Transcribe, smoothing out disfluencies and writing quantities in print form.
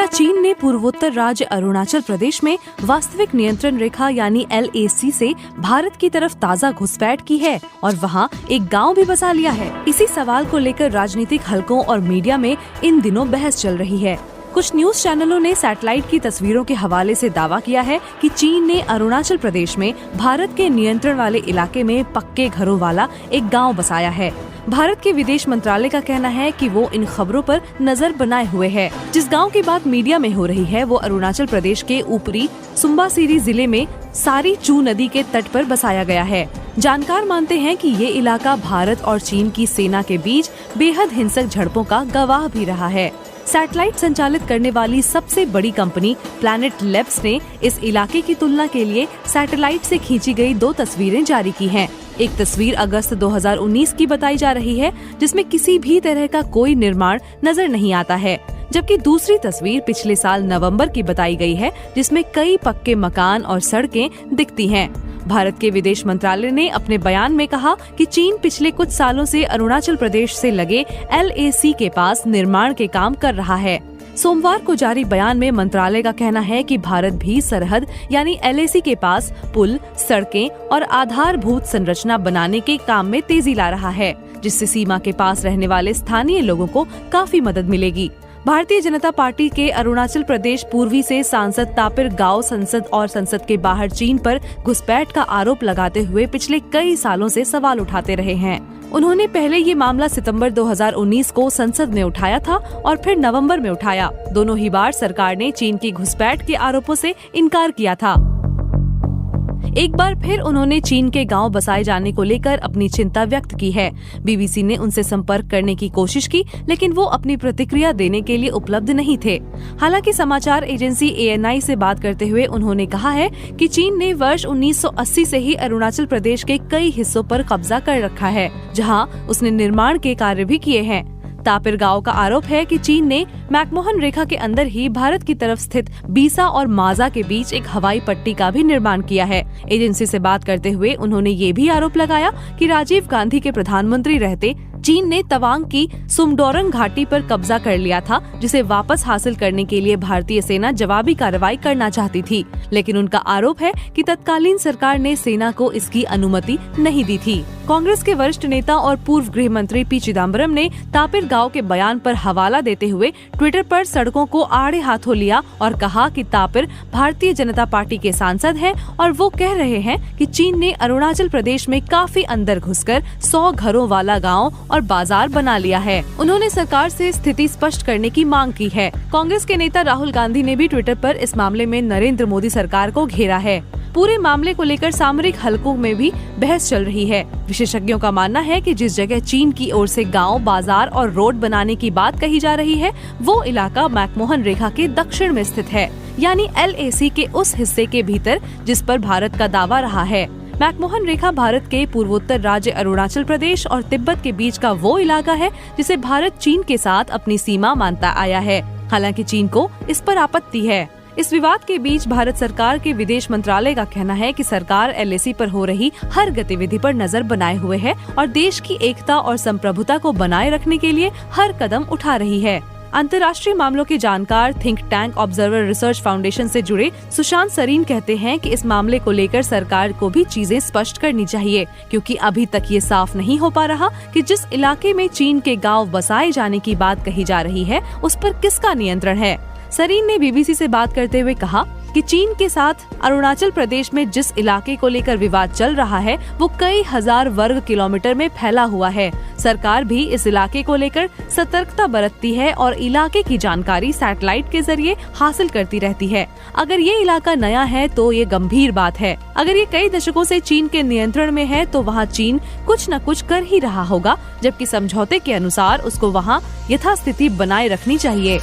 क्या चीन ने पूर्वोत्तर राज्य अरुणाचल प्रदेश में वास्तविक नियंत्रण रेखा यानी LAC से भारत की तरफ ताज़ा घुसपैठ की है और वहां एक गांव भी बसा लिया है? इसी सवाल को लेकर राजनीतिक हलकों और मीडिया में इन दिनों बहस चल रही है। कुछ न्यूज चैनलों ने सैटेलाइट की तस्वीरों के हवाले से दावा किया है कि चीन ने अरुणाचल प्रदेश में भारत के नियंत्रण वाले इलाके में पक्के घरों वाला एक गांव बसाया है। भारत के विदेश मंत्रालय का कहना है कि वो इन खबरों पर नजर बनाए हुए है। जिस गांव की बात मीडिया में हो रही है वो अरुणाचल प्रदेश के ऊपरी सुम्बासिरी जिले में सारी चू नदी के तट पर बसाया गया है। जानकार मानते हैं कि ये इलाका भारत और चीन की सेना के बीच बेहद हिंसक झड़पों का गवाह भी रहा है। सैटेलाइट संचालित करने वाली सबसे बड़ी कंपनी प्लैनेट लैब्स ने इस इलाके की तुलना के लिए सैटेलाइट से खींची गई 2 तस्वीरें जारी की हैं। एक तस्वीर अगस्त 2019 की बताई जा रही है जिसमें किसी भी तरह का कोई निर्माण नजर नहीं आता है, जबकि दूसरी तस्वीर पिछले साल नवंबर की बताई गई है जिसमें कई पक्के मकान और सड़कें दिखती हैं। भारत के विदेश मंत्रालय ने अपने बयान में कहा कि चीन पिछले कुछ सालों से अरुणाचल प्रदेश से लगे LAC के पास निर्माण के काम कर रहा है। सोमवार को जारी बयान में मंत्रालय का कहना है कि भारत भी सरहद यानी LAC के पास पुल, सड़कें और आधारभूत संरचना बनाने के काम में तेजी ला रहा है, जिससे सीमा के पास रहने वाले स्थानीय लोगों को काफी मदद मिलेगी। भारतीय जनता पार्टी के अरुणाचल प्रदेश पूर्वी से सांसद तापिर गाव संसद और संसद के बाहर चीन पर घुसपैठ का आरोप लगाते हुए पिछले कई सालों से सवाल उठाते रहे हैं। उन्होंने पहले ये मामला सितंबर 2019 को संसद में उठाया था और फिर नवंबर में उठाया। दोनों ही बार सरकार ने चीन की घुसपैठ के आरोपों से इनकार किया था। एक बार फिर उन्होंने चीन के गांव बसाए जाने को लेकर अपनी चिंता व्यक्त की है। BBC ने उनसे संपर्क करने की कोशिश की, लेकिन वो अपनी प्रतिक्रिया देने के लिए उपलब्ध नहीं थे। हालांकि समाचार एजेंसी ANI से बात करते हुए उन्होंने कहा है कि चीन ने वर्ष 1980 से ही अरुणाचल प्रदेश के कई हिस्सों पर कब्जा कर रखा है, जहां उसने निर्माण के कार्य भी किए हैं। तापिर गांव का आरोप है कि चीन ने मैकमोहन रेखा के अंदर ही भारत की तरफ स्थित बीसा और माजा के बीच एक हवाई पट्टी का भी निर्माण किया है। एजेंसी से बात करते हुए उन्होंने ये भी आरोप लगाया कि राजीव गांधी के प्रधानमंत्री रहते चीन ने तवांग की सुमडोरंग घाटी पर कब्जा कर लिया था, जिसे वापस हासिल करने के लिए भारतीय सेना जवाबी कार्रवाई करना चाहती थी, लेकिन उनका आरोप है कि तत्कालीन सरकार ने सेना को इसकी अनुमति नहीं दी थी। कांग्रेस के वरिष्ठ नेता और पूर्व गृह मंत्री पी चिदम्बरम ने तापिर गांव के बयान पर हवाला देते हुए ट्विटर पर सड़कों को आड़े हाथों लिया और कहा कि तापिर भारतीय जनता पार्टी के सांसद हैं और वो कह रहे हैं कि चीन ने अरुणाचल प्रदेश में काफी अंदर घुसकर 100 घरों वाला गांव और बाजार बना लिया है। उन्होंने सरकार से स्थिति स्पष्ट करने की मांग की है। कांग्रेस के नेता राहुल गांधी ने भी ट्विटर पर इस मामले में नरेंद्र मोदी सरकार को घेरा है। पूरे मामले को लेकर सामरिक हलकों में भी बहस चल रही है। विशेषज्ञों का मानना है कि जिस जगह चीन की ओर से गांव, बाजार और रोड बनाने की बात कही जा रही है, वो इलाका मैकमोहन रेखा के दक्षिण में स्थित है, यानी LAC के उस हिस्से के भीतर जिस पर भारत का दावा रहा है। मैकमोहन रेखा भारत के पूर्वोत्तर राज्य अरुणाचल प्रदेश और तिब्बत के बीच का वो इलाका है जिसे भारत चीन के साथ अपनी सीमा मानता आया है। हालांकि चीन को इस पर आपत्ति है। इस विवाद के बीच भारत सरकार के विदेश मंत्रालय का कहना है कि सरकार LAC पर हो रही हर गतिविधि पर नजर बनाए हुए है और देश की एकता और संप्रभुता को बनाए रखने के लिए हर कदम उठा रही है। अंतर्राष्ट्रीय मामलों के जानकार think tank observer research foundation से जुड़े सुशांत सरीन कहते हैं कि इस मामले को लेकर सरकार को भी चीजें स्पष्ट करनी चाहिए, क्योंकि अभी तक ये साफ नहीं हो पा रहा कि जिस इलाके में चीन के गांव बसाए जाने की बात कही जा रही है उस पर किसका नियंत्रण है। सरीन ने BBC से बात करते हुए कहा कि चीन के साथ अरुणाचल प्रदेश में जिस इलाके को लेकर विवाद चल रहा है वो कई हजार वर्ग किलोमीटर में फैला हुआ है। सरकार भी इस इलाके को लेकर सतर्कता बरतती है और इलाके की जानकारी सैटेलाइट के जरिए हासिल करती रहती है। अगर ये इलाका नया है तो ये गंभीर बात है। अगर ये कई दशकों से चीन के नियंत्रण में है तो वहाँ चीन कुछ न कुछ कर ही रहा होगा, जबकि समझौते के अनुसार उसको वहाँ यथास्थिति बनाए रखनी चाहिए।